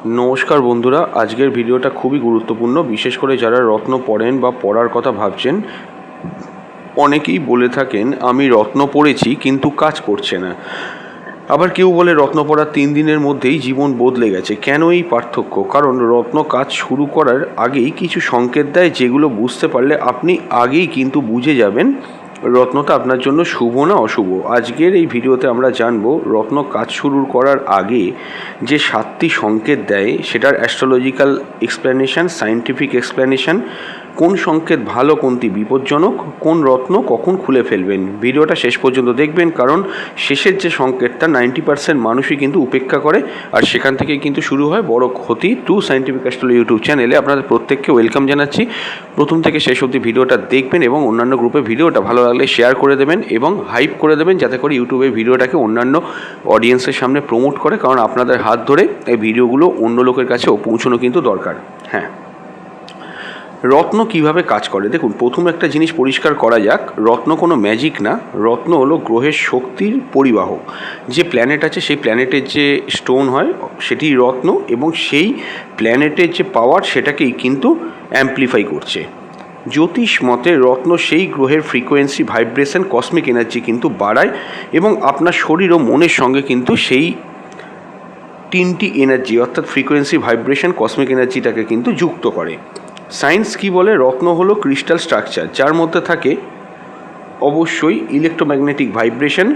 নমস্কার বন্ধুরা, আজকের ভিডিওটা খুবই গুরুত্বপূর্ণ। বিশেষ করে যারা রত্ন পড়েন বা পড়ার কথা ভাবছেন, অনেকেই বলে থাকেন আমি রত্ন পড়েছি কিন্তু কাজ করছে না। আবার কেউ বলে রত্ন পড়ার 3 দিনের মধ্যেই জীবন বদলে গেছে। কেন এই পার্থক্য? কারণ রত্ন কাজ শুরু করার আগেই কিছু সংকেত দেয়, যেগুলো বুঝতে পারলে আপনি আগেই কিন্তু বুঝে যাবেন রত্নটা আপনার জন্য শুভ না অশুভ। আজকের এই ভিডিওতে আমরা জানবো রত্ন কাজ শুরু করার আগে যে 7টি সংকেত দেয় সেটার অ্যাস্ট্রোলজিক্যাল এক্সপ্লেনেশন, সায়েন্টিফিক এক্সপ্লেনেশন, কোন সংকেত ভালো, কোনটি বিপজ্জনক, কোন রত্ন কখন খুলে ফেলবেন। ভিডিওটা শেষ পর্যন্ত দেখবেন, কারণ শেষের যে সংকেতটা 90% মানুষই কিন্তু উপেক্ষা করে, আর সেখান থেকেই কিন্তু শুরু হয় বড় ক্ষতি। টু সায়েন্টিফিক অ্যাস্ট্রোলজি ইউটিউব চ্যানেলে আপনাদের প্রত্যেককে ওয়েলকাম জানাচ্ছি। প্রথম থেকে শেষ অবধি ভিডিওটা দেখবেন এবং অন্যান্য গ্রুপে ভিডিওটা ভালো লাগলে শেয়ার করে দেবেন এবং হাইপ করে দেবেন, যাতে করে ইউটিউবে ভিডিওটাকে অন্যান্য অডিয়েন্সের সামনে প্রমোট করে, কারণ আপনাদের হাত ধরে এই ভিডিওগুলো অন্য লোকের কাছেও পৌঁছানো কিন্তু দরকার। হ্যাঁ, রত্ন কিভাবে কাজ করে দেখুন। প্রথম একটা জিনিস পরিষ্কার করা যাক, রত্ন কোনো ম্যাজিক না। রত্ন হলো গ্রহের শক্তির পরিবাহক। যে প্ল্যানেট আছে সেই প্ল্যানেটের যে স্টোন হয় সেটি রত্ন, এবং সেই প্ল্যানেটের যে পাওয়ার সেটাকেই কিন্তু অ্যাম্প্লিফাই করছে। জ্যোতিষ মতে রত্ন সেই গ্রহের ফ্রিকোয়েন্সি, ভাইব্রেশন, কসমিক এনার্জি কিন্তু বাড়ায়, এবং আপনার শরীর ও মনের সঙ্গে কিন্তু সেই 3টি এনার্জি অর্থাৎ ফ্রিকোয়েন্সি, ভাইব্রেশন, কসমিক এনার্জিটাকে কিন্তু যুক্ত করে। সায়েন্স কি বলে? রত্ন হলো ক্রিস্টাল স্ট্রাকচার, যার মধ্যে থাকে অবশ্যই ইলেকট্রোম্যাগনেটিক ভাইব্রেশন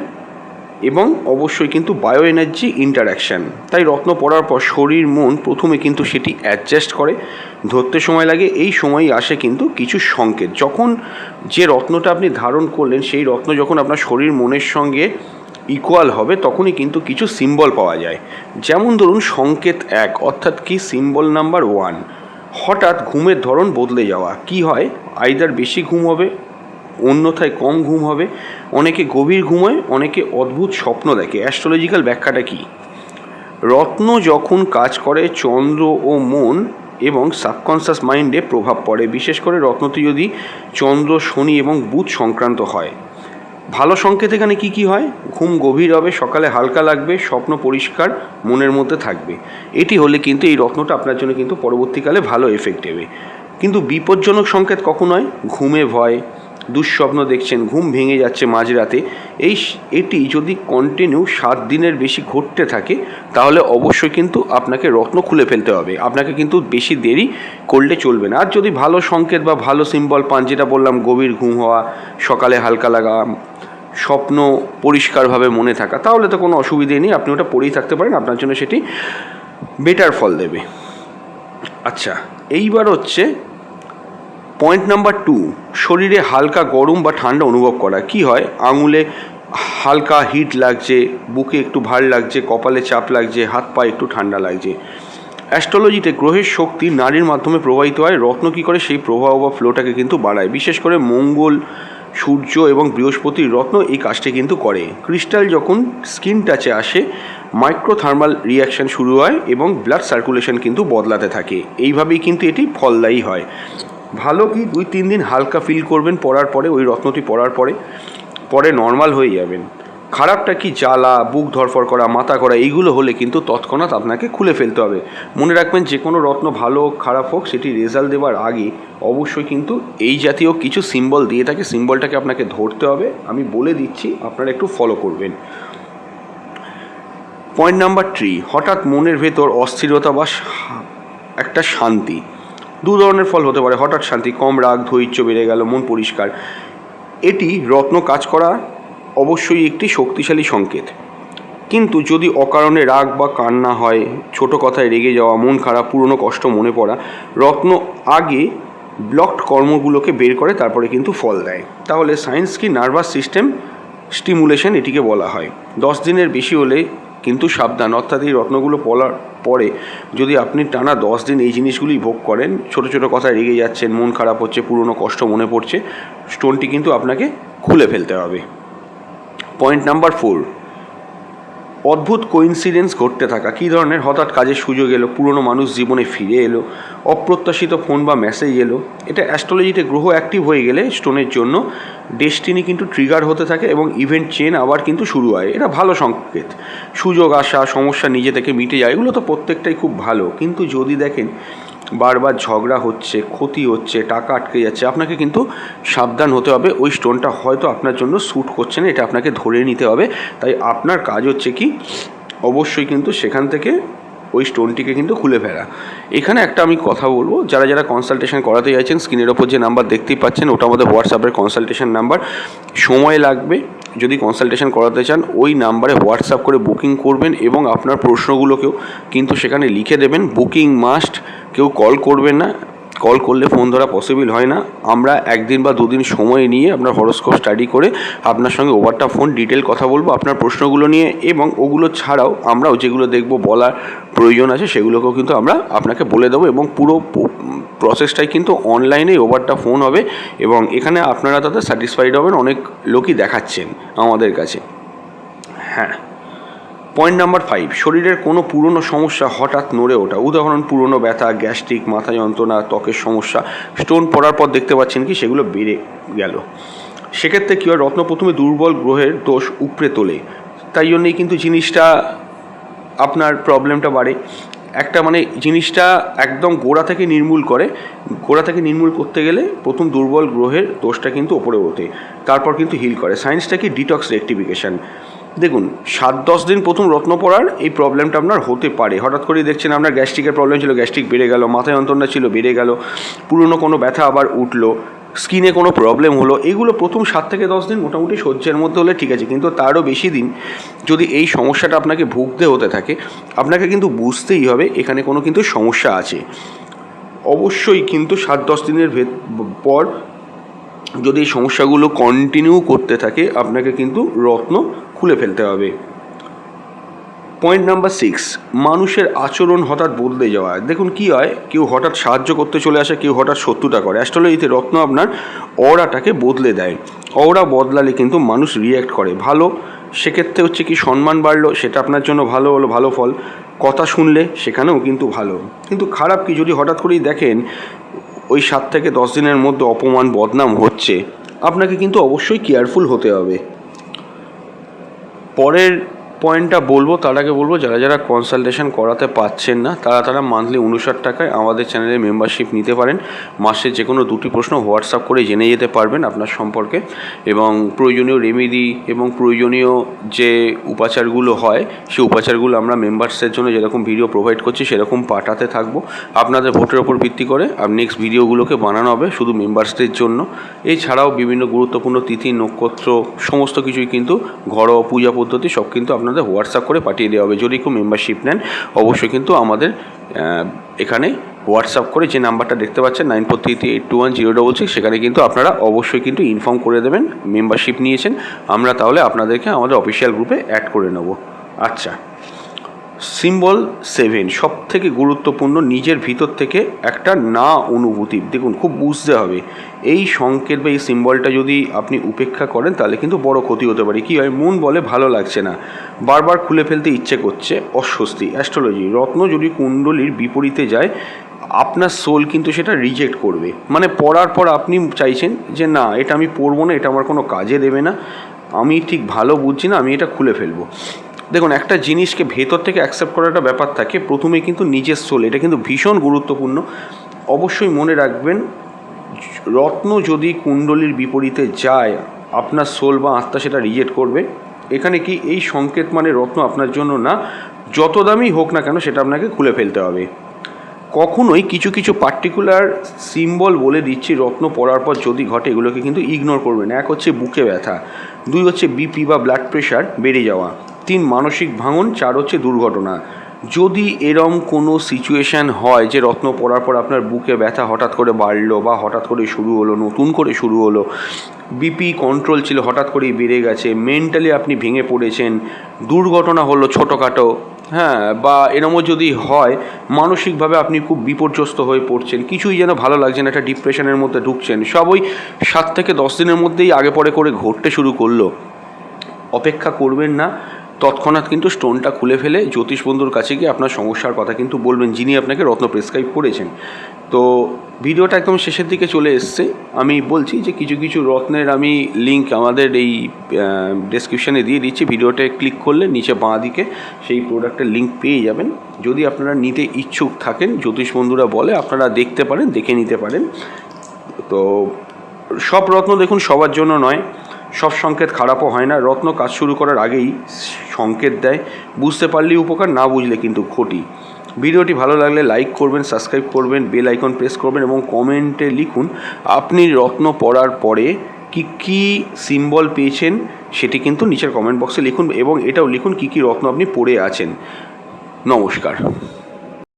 এবং অবশ্যই কিন্তু বায়ো এনার্জি ইন্টারাকশান। তাই রত্ন পড়ার পর শরীর মন প্রথমে কিন্তু সেটি অ্যাডজাস্ট করে, ধরতে সময় লাগে। এই সময়ই আসে কিন্তু কিছু সংকেত। যখন যে রত্নটা আপনি ধারণ করলেন সেই রত্ন যখন আপনার শরীর মনের সঙ্গে ইকুয়াল হবে, তখনই কিন্তু কিছু সিম্বল পাওয়া যায়। যেমন ধরুন সংকেত 1, অর্থাৎ কি সিম্বল নাম্বার 1, হঠাৎ ঘুমের ধরন বদলে যাওয়া। কি হয়? আইদার বেশি ঘুম হবে, অন্যথায় কম ঘুম হবে। অনেকে গভীর ঘুমোয়, অনেকে অদ্ভুত স্বপ্ন দেখে। অ্যাস্ট্রোলজিক্যাল ব্যাখ্যাটা কি? রত্ন যখন কাজ করে চন্দ্র ও মন এবং সাবকনশাস মাইন্ডে প্রভাব পড়ে। বিশেষ করে রত্নটি যদি চন্দ্র, শনি এবং বুধ সংক্রান্ত হয়। ভালো সংকেত এখানে কি কি হয়? ঘুম গভীর হবে, সকালে হালকা লাগবে, স্বপ্ন পরিষ্কার মনের মধ্যে থাকবে। এটি হলে কিন্তু এই রত্নটা আপনার জন্য কিন্তু পরবর্তীকালে ভালো এফেক্ট দেবে। কিন্তু বিপজ্জনক সংকেত কখন হয়? ঘুমে ভয়, দুঃস্বপ্ন দেখছেন, ঘুম ভেঙে যাচ্ছে মাঝরাতে। এটি যদি কন্টিনিউ 7 দিনের বেশি ঘটতে থাকে, তাহলে অবশ্যই কিন্তু আপনাকে রত্ন খুলে ফেলতে হবে। আপনাকে কিন্তু বেশি দেরি করলে চলবে না। আর যদি ভালো সংকেত বা ভালো সিম্বল পান, যেটা বললাম, গভীর ঘুম হওয়া, সকালে হালকা লাগা, স্বপ্ন পরিষ্কারভাবে মনে থাকা, তাহলে তো কোনো অসুবিধে নেই, আপনি ওটা পড়েই থাকতে পারেন, আপনার জন্য সেটি বেটার ফল দেবে। আচ্ছা, এইবার হচ্ছে পয়েন্ট নাম্বার 2, শরীরে হালকা গরম বা ঠান্ডা অনুভব করা। কি হয়? আঙুলে হালকা হিট লাগছে, বুকে একটু ভার লাগছে, কপালে চাপ লাগছে, হাত পা একটু ঠান্ডা লাগছে। অ্যাস্ট্রোলজিতে গ্রহের শক্তি নাড়ির মাধ্যমে প্রবাহিত হয়। রত্ন কী করে? সেই প্রবাহ বা ফ্লোটাকে কিন্তু বাড়ায়। বিশেষ করে মঙ্গল, সূর্য এবং বৃহস্পতির রত্ন এই কাজটি কিন্তু করে। ক্রিস্টাল যখন স্কিন টাচে আসে, মাইক্রোথার্মাল রিয়াকশান শুরু হয় এবং ব্লাড সার্কুলেশন কিন্তু বদলাতে থাকে। এইভাবেই কিন্তু এটি ফলদায়ী হয়। ভালো কি? 2-3 দিন হালকা ফিল করবেন পরার পরে, ওই রত্নটি পরার পরে নর্মাল হয়ে যাবেন। খারাপটা কি? জ্বালা, বুক ধরফর করা, মাথা করা, এইগুলো হলে কিন্তু তৎক্ষণাৎ আপনাকে খুলে ফেলতে হবে। মনে রাখবেন, যে কোনো রত্ন ভালো হোক খারাপ হোক, সেটি রেজাল্ট দেওয়ার আগে অবশ্যই কিন্তু এই জাতীয় কিছু সিম্বল দিয়ে থাকে। সিম্বলটাকে আপনাকে ধরতে হবে। আমি বলে দিচ্ছি, আপনারা একটু ফলো করবেন। পয়েন্ট নাম্বার 3, হঠাৎ মনের ভেতর অস্থিরতা বা একটা শান্তি। 2 ধরনের ফল হতে পারে। হঠাৎ শান্তি, কম রাগ, ধৈর্য বেড়ে গেল, মন পরিষ্কার। এটি রত্ন কাজ করা অবশ্যই একটি শক্তিশালী সংকেত। কিন্তু যদি অকারণে রাগ বা কান্না হয়, ছোট কথায় রেগে যাওয়া, মন খারাপ, পুরনো কষ্ট মনে পড়া, রত্ন আগে ব্লকড কর্মগুলোকে বের করে, তারপরে কিন্তু ফল দেয়। তাহলে সায়েন্স কি? নার্ভাস সিস্টেম স্টিমুলেশন এটিকে বলা হয়। 10 দিনের বেশি হলে কিন্তু সাবধান। অর্থাৎ এই রত্নগুলো পড়ার পরে যদি আপনি টানা 10 দিন এই জিনিসগুলি ভোগ করেন, ছোট ছোট কথায় রেগে যাচ্ছেন, মন খারাপ হচ্ছে, পুরনো কষ্ট মনে পড়ছে, স্টোনটি কিন্তু আপনাকে খুলে ফেলতে হবে। পয়েন্ট নাম্বার 4, অদ্ভুত কোইন্সিডেন্স ঘটতে থাকা, কী ধরনের? হঠাৎ কাজের সুযোগ এলো, পুরনো মানুষ জীবনে ফিরে এলো, অপ্রত্যাশিত ফোন বা মেসেজ এলো। এটা অ্যাস্ট্রোলজিতে গ্রহ অ্যাক্টিভ হয়ে গেলে স্টোনের জন্য ডেস্টিনি কিন্তু ট্রিগার হতে থাকে এবং ইভেন্ট চেন আবার কিন্তু শুরু হয়। এটা ভালো সংকেত। সুযোগ আসা, সমস্যা নিজে থেকে মিটে যায়, এগুলো তো প্রত্যেকটাই খুব ভালো। কিন্তু যদি দেখেন বারবার ঝগড়া হচ্ছে, ক্ষতি হচ্ছে, টাকা আটকে যাচ্ছে, আপনাকে কিন্তু সাবধান হতে হবে। ওই স্টোনটা হয়তো আপনার জন্য স্যুট করছে না, এটা আপনাকে ধরে নিতে হবে। তাই আপনার কাজ হচ্ছে কি, অবশ্যই কিন্তু সেখান থেকে ওই স্টোনটিকে কিন্তু খুলে ফেলা। এখানে একটা আমি কথা বলবো, যারা যারা কনসালটেশন করাতে চাইছেন, স্ক্রিনের ওপর যে নাম্বার দেখতেই পাচ্ছেন ওটা আমাদের হোয়াটসঅ্যাপের কনসালটেশন নাম্বার। সময় লাগবে, যদি কনসালটেশন করাতে চান ওই নাম্বারে হোয়াটসঅ্যাপ করে বুকিং করবেন এবং আপনার প্রশ্নগুলোকেও কিন্তু সেখানে লিখে দেবেন। বুকিং মাস্ট, কেউ কল করবেন না, কল করলে ফোন ধরা পসিবল হয় না। আমরা একদিন বা দুদিন সময় নিয়ে আপনার হরোস্কোপ স্টাডি করে আপনার সঙ্গে ওভার দ্য ফোন ডিটেল কথা বলবো আপনার প্রশ্নগুলো নিয়ে, এবং ওগুলো ছাড়াও আমরাও যেগুলো দেখব বলার প্রয়োজন আছে সেগুলোকেও কিন্তু আমরা আপনাকে বলে দেবো। এবং পুরো প্রসেসটাই কিন্তু অনলাইনেই ওভার দ্য ফোন হবে এবং এখানে আপনারা তাদের স্যাটিসফাইড হবেন। অনেক লোকই দেখাচ্ছেন আমাদের কাছে। হ্যাঁ, পয়েন্ট নাম্বার 5, শরীরের কোনো পুরনো সমস্যা হঠাৎ নড়ে ওঠা। উদাহরণ, পুরনো ব্যথা, গ্যাস্ট্রিক, মাথা যন্ত্রণা, ত্বকের সমস্যা। স্টোন পড়ার পর দেখতে পাচ্ছেন কি সেগুলো বেড়ে গেল। সেক্ষেত্রে কী হয়, রত্ন প্রথমে দুর্বল গ্রহের দোষ উপড়ে তোলে, তাই জন্যেই কিন্তু জিনিসটা আপনার প্রবলেমটা বাড়ে। একটা মানে জিনিসটা একদম গোড়া থেকে নির্মূল করে। গোড়া থেকে নির্মূল করতে গেলে প্রথম দুর্বল গ্রহের দোষটা কিন্তু ওপরে ওঠে, তারপর কিন্তু হিল করে। সায়েন্সটা কি, ডিটক্স রেক্টিফিকেশান। দেখুন 7-10 দিন প্রথম রত্ন পড়ার এই প্রবলেমটা আপনার হতে পারে। হঠাৎ করেই দেখছেন আপনার গ্যাস্ট্রিকের প্রবলেম ছিল, গ্যাস্ট্রিক বেড়ে গেল, মাথা যন্ত্রণা ছিল, বেড়ে গেল, পুরনো কোনো ব্যথা আবার উঠলো, স্কিনে কোনো প্রবলেম হলো। এগুলো প্রথম 7 থেকে 10 দিন মোটামুটি সহ্যের মধ্যে হলে ঠিক আছে, কিন্তু তারও বেশি দিন যদি এই সমস্যাটা আপনাকে ভুগতে হতে থাকে, আপনাকে কিন্তু বুঝতেই হবে এখানে কোনো কিন্তু সমস্যা আছে। অবশ্যই কিন্তু 7-10 দিনের পর যদি এই সমস্যাগুলো কন্টিনিউ করতে থাকে আপনাকে কিন্তু রত্ন খুলে ফেলতে হবে। পয়েন্ট নাম্বার 6, মানুষের আচরণ হঠাৎ বদলে যাওয়া। দেখুন কী হয়, কেউ হঠাৎ সাহায্য করতে চলে আসে, কেউ হঠাৎ শত্রুতা করে। অ্যাস্ট্রোলজিতে রত্ন আপনার অরাটাকে বদলে দেয়। অরা বদলালে কিন্তু মানুষ রিয়্যাক্ট করে। ভালো, সেক্ষেত্রে হচ্ছে কি সম্মান বাড়লো, সেটা আপনার জন্য ভালো হলো, ভালো ফল। কথা শুনলে সেখানেও কিন্তু ভালো। কিন্তু খারাপ কি, যদি হঠাৎ করেই দেখেন ওই 7 থেকে 10 দিনের মধ্যে অপমান বদনাম হচ্ছে, আপনাকে কিন্তু অবশ্যই কেয়ারফুল হতে হবে। পরের পয়েন্টটা বলবো, তার আগে বলবো যারা যারা কনসালটেশন করাতে পারছেন না তারা মান্থলি 59 টাকায় আমাদের চ্যানেলে মেম্বারশিপ নিতে পারেন। মাসে যে কোনো 2টি প্রশ্ন হোয়াটসঅ্যাপ করে জেনে যেতে পারবেন আপনার সম্পর্কে, এবং প্রয়োজনীয় রেমেডি এবং প্রয়োজনীয় যে উপাচারগুলো হয় সেই উপাচারগুলো আমরা মেম্বার্সের জন্য যেরকম ভিডিও প্রোভাইড করছি সেরকম পাঠাতে থাকবো। আপনাদের ভোটের ওপর ভিত্তি করে আর নেক্সট ভিডিওগুলোকে বানানো হবে শুধু মেম্বার্সদের জন্য। এছাড়াও বিভিন্ন গুরুত্বপূর্ণ তিথি, নক্ষত্র, সমস্ত কিছুই কিন্তু ঘরোয়া পূজা পদ্ধতি সব কিন্তু আপনাদের হোয়াটসঅ্যাপ করে পাঠিয়ে দেওয়া হবে। যদি কেউ মেম্বারশিপ নেন অবশ্যই কিন্তু আমাদের এখানে হোয়াটসঅ্যাপ করে যে নাম্বারটা দেখতে পাচ্ছেন 9433821066, সেখানে কিন্তু আপনারা অবশ্যই কিন্তু ইনফর্ম করে দেবেন মেম্বারশিপ নিয়েছেন। আমরা তাহলে আপনাদেরকে আমাদের অফিসিয়াল গ্রুপে অ্যাড করে নেব। আচ্ছা, সিম্বল 7 সব থেকে গুরুত্বপূর্ণ, নিজের ভিতর থেকে একটা না অনুভূতি। দেখুন খুব বুঝতে হবে এই সংকেত বা এই সিম্বলটা যদি আপনি উপেক্ষা করেন তাহলে কিন্তু বড় ক্ষতি হতে পারে। কী হয়, মন বলে ভালো লাগছে না, বারবার খুলে ফেলতে ইচ্ছে করছে, অস্বস্তি। অ্যাস্ট্রোলজি, রত্ন যদি কুণ্ডলীর বিপরীতে যায় আপনার সোল কিন্তু সেটা রিজেক্ট করবে। মানে পড়ার পর আপনি চাইছেন যে না এটা আমি পড়বো না, এটা আমার কোনো কাজে দেবে না, আমি ঠিক ভালো বুঝছি না, আমি এটা খুলে ফেলবো। দেখুন একটা জিনিসকে ভেতর থেকে অ্যাকসেপ্ট করার একটা ব্যাপার থাকে, প্রথমে কিন্তু নিজের সোল, এটা কিন্তু ভীষণ গুরুত্বপূর্ণ। অবশ্যই মনে রাখবেন রত্ন যদি কুণ্ডলীর বিপরীতে যায় আপনার সোল বা আত্মা সেটা রিজেক্ট করবে। এখানে কি এই সংকেত মানে রত্ন আপনার জন্য না, যত দামি হোক না কেন সেটা আপনাকে খুলে ফেলতে হবে। কখনোই কিছু কিছু পার্টিকুলার সিম্বল বলে দিচ্ছি রত্ন পড়ার পর যদি ঘটে এগুলোকে কিন্তু ইগনোর করবেন। 1 হচ্ছে বুকে ব্যথা, 2 হচ্ছে বিপি বা ব্লাড প্রেশার বেড়ে যাওয়া, 3 মানসিক ভাঙন, 4 হচ্ছে দুর্ঘটনা। যদি এরম কোনো সিচুয়েশান হয় যে রত্ন পড়ার পর আপনার বুকে ব্যথা হঠাৎ করে বাড়লো বা হঠাৎ করে শুরু হলো, নতুন করে শুরু হলো, বিপি কন্ট্রোল ছিল হঠাৎ করেই বেড়ে গেছে, মেন্টালি আপনি ভেঙে পড়েছেন, দুর্ঘটনা হলো ছোটোখাটো, হ্যাঁ, বা এরমও যদি হয় মানসিকভাবে আপনি খুব বিপর্যস্ত হয়ে পড়ছেন, কিছুই যেন ভালো লাগছে না, একটা ডিপ্রেশনের মধ্যে ঢুকছেন, সব ওই 7 থেকে 10 দিনের মধ্যেই আগে পরে করে ঘটতে শুরু করলো, অপেক্ষা করবেন না। তৎক্ষণাৎ কিন্তু স্টোনটা খুলে ফেলে জ্যোতিষ বন্ধুর কাছে গিয়ে আপনার সমস্যার কথা কিন্তু বলবেন, যিনি আপনাকে রত্ন প্রেসক্রাইব করেছেন। তো ভিডিওটা একদম শেষের দিকে চলে এসছে। আমি বলছি যে কিছু কিছু রত্নের আমি লিঙ্ক আমাদের এই ডেসক্রিপশানে দিয়ে দিচ্ছি। ভিডিওতে ক্লিক করলে নিচে বাঁ দিকে সেই প্রোডাক্টের লিঙ্ক পেয়ে যাবেন। যদি আপনারা নিতে ইচ্ছুক থাকেন, জ্যোতিষ বন্ধুরা বলে আপনারা দেখতে পারেন, দেখে নিতে পারেন। তো সব রত্ন দেখুন সবার জন্য নয়, সব সংকেত খারাপও হয় না। রত্ন কাজ শুরু করার আগেই সংকেত দেয়, বুঝতে পারলেই উপকার, না বুঝলে কিন্তু ক্ষতি। ভিডিওটি ভালো লাগলে লাইক করবেন, সাবস্ক্রাইব করবেন, বেল আইকন প্রেস করবেন এবং কমেন্টে লিখুন আপনি রত্ন পড়ার পরে কী কী সিম্বল পেয়েছেন, সেটি কিন্তু নিচের কমেন্ট বক্সে লিখুন এবং এটাও লিখুন কী কী রত্ন আপনি পড়ে আছেন। নমস্কার।